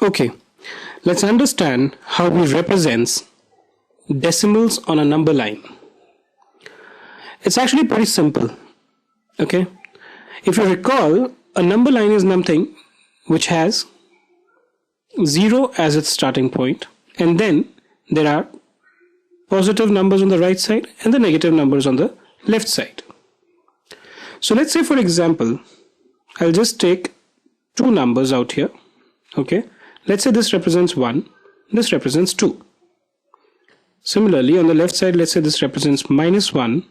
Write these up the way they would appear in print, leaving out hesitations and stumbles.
Okay, let's understand how we represent decimals on a number line. It's actually pretty simple. Okay, if you recall, a number line is something which has 0 as its starting point, and then there are positive numbers on the right side and the negative numbers on the left side. So let's say, for example, I'll just take two numbers out here. Okay, let's say this represents 1, this represents 2. Similarly, on the left side, let's say this represents -1,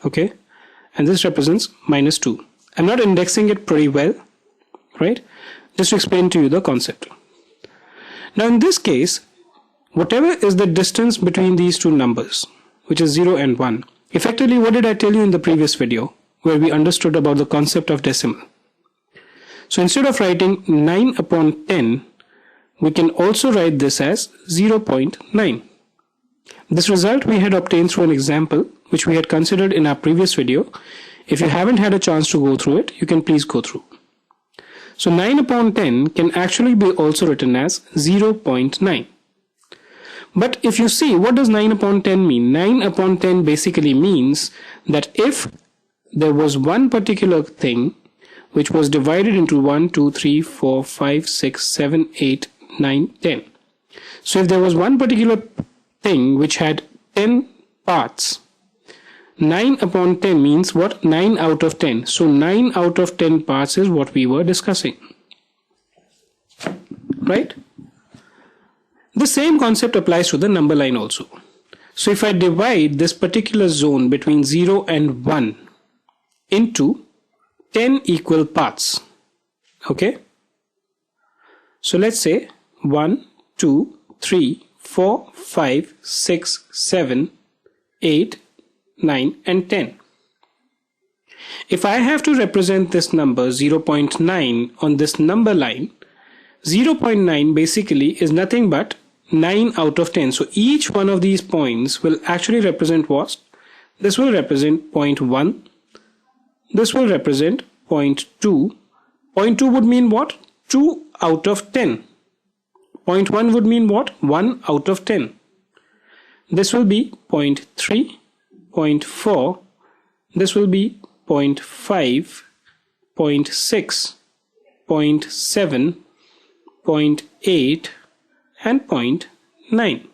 okay, and this represents -2. I'm not indexing it pretty well, right? Just to explain to you the concept. Now in this case, whatever is the distance between these two numbers, which is 0 and 1, effectively what did I tell you in the previous video where we understood about the concept of decimal? So instead of writing 9 upon 10, we can also write this as 0.9. This result we had obtained through an example which we had considered in our previous video. If you haven't had a chance to go through it, you can please go through. So 9 upon 10 can actually be also written as 0.9. But if you see, what does 9 upon 10 mean? 9 upon 10 basically means that if there was one particular thing which was divided into 1, 2, 3, 4, 5, 6, 7, 8, 9, 10. So if there was one particular thing which had 10 parts, 9 upon 10 means what? 9 out of 10. So 9 out of 10 parts is what we were discussing. Right? The same concept applies to the number line also. So if I divide this particular zone between 0 and 1 into 10 equal parts, okay? So let's say 1, 2, 3, 4, 5, 6, 7, 8, 9 and 10. If I have to represent this number 0.9 on this number line, 0.9 basically is nothing but 9 out of 10. So each one of these points will actually represent what? This will represent 0.1. This will represent 0.2. 0.2 would mean what? 2 out of 10. 0.1 would mean what? 1 out of 10. This will be 0.3, 0.4. This will be 0.5, 0.6, 0.7, 0.8 and 0.9.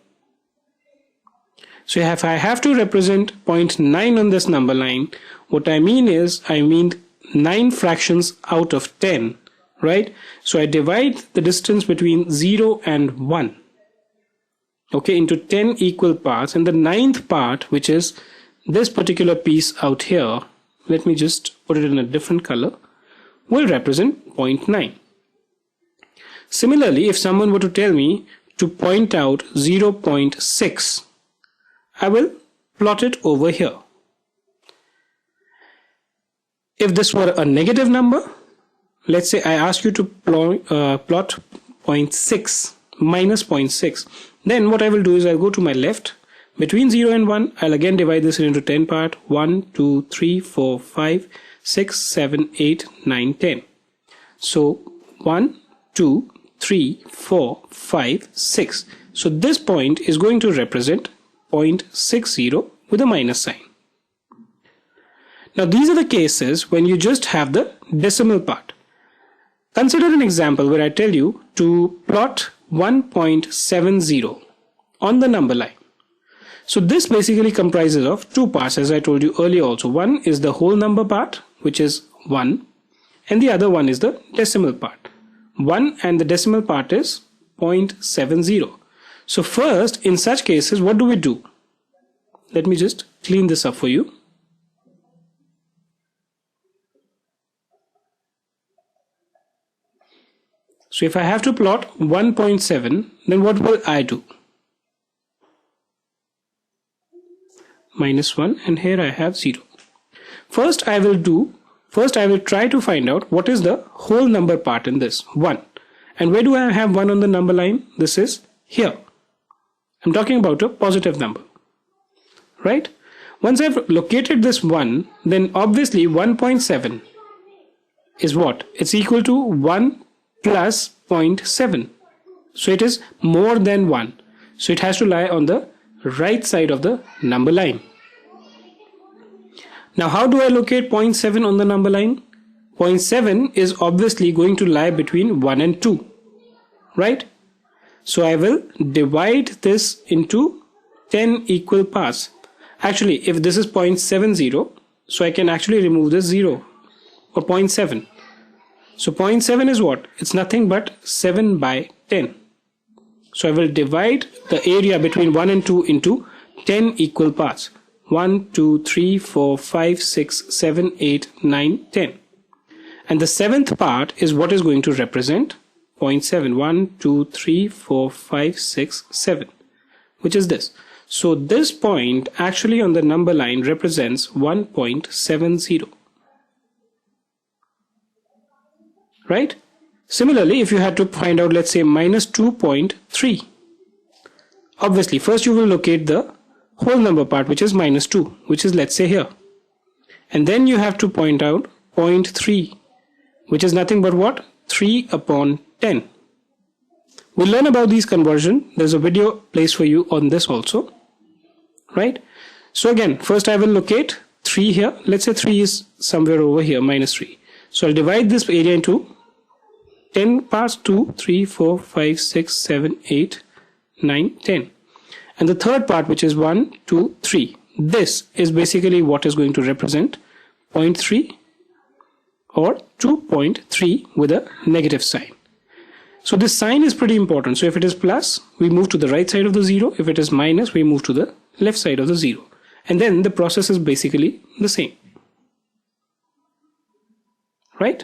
So if I have to represent 0.9 on this number line, what I mean is, 9 fractions out of 10, right? So I divide the distance between 0 and 1, okay, into 10 equal parts, and the ninth part, which is this particular piece out here, let me just put it in a different color, will represent 0.9. Similarly, if someone were to tell me to point out 0.6, I will plot it over here. If this were a negative number, let's say I ask you to plot 0.6 minus 0.6, then what I will do is I'll go to my left. Between 0 and 1, I'll again divide this into 10 parts. 1, 2, 3, 4, 5, 6, 7, 8, 9, 10. So 1, 2, 3, 4, 5, 6. So this point is going to represent 0.60 with a minus sign. Now these are the cases when you just have the decimal part. Consider an example where I tell you to plot 1.70 on the number line. So this basically comprises of two parts, as I told you earlier also. One is the whole number part, which is 1, and the other one is the decimal part. 1 and the decimal part is 0.70. So first, in such cases, what do we do? Let me just clean this up for you. So if I have to plot 1.7, then what will I do? -1, and here I have 0. First I will try to find out what is the whole number part in this, 1. And where do I have 1 on the number line? This is here. I'm talking about a positive number, right? Once I've located this 1, then obviously 1.7 is what? It's equal to 1 plus 0.7. So it is more than 1. So it has to lie on the right side of the number line. Now how do I locate 0.7 on the number line? 0.7 is obviously going to lie between 1 and 2, right? So I will divide this into 10 equal parts. Actually, if this is 0.70, so I can actually remove this 0 or 0.7. So 0.7 is what? It's nothing but 7 by 10. So I will divide the area between 1 and 2 into 10 equal parts. 1, 2, 3, 4, 5, 6, 7, 8, 9, 10. And the seventh part is what is going to represent 0.7. 1, 2, 3, 4, 5, 6, 7, which is this. So this point actually on the number line represents 1.70. Right? Similarly, if you had to find out, let's say, minus 2.3. Obviously, first you will locate the whole number part, which is minus 2, which is, let's say, here. And then you have to point out 0.3, which is nothing but what? 3 upon 10. We'll learn about these conversion. There's a video placed for you on this also. Right? So again, first I will locate 3 here. Let's say 3 is somewhere over here, minus 3. So I'll divide this area into 10 parts, 2, 3, 4, 5, 6, 7, 8, 9, 10. And the third part, which is 1, 2, 3. This is basically what is going to represent 0.3 or 2.3 with a negative sign. So this sign is pretty important. So if it is plus, we move to the right side of the 0. If it is minus, we move to the left side of the 0. And then the process is basically the same. Right?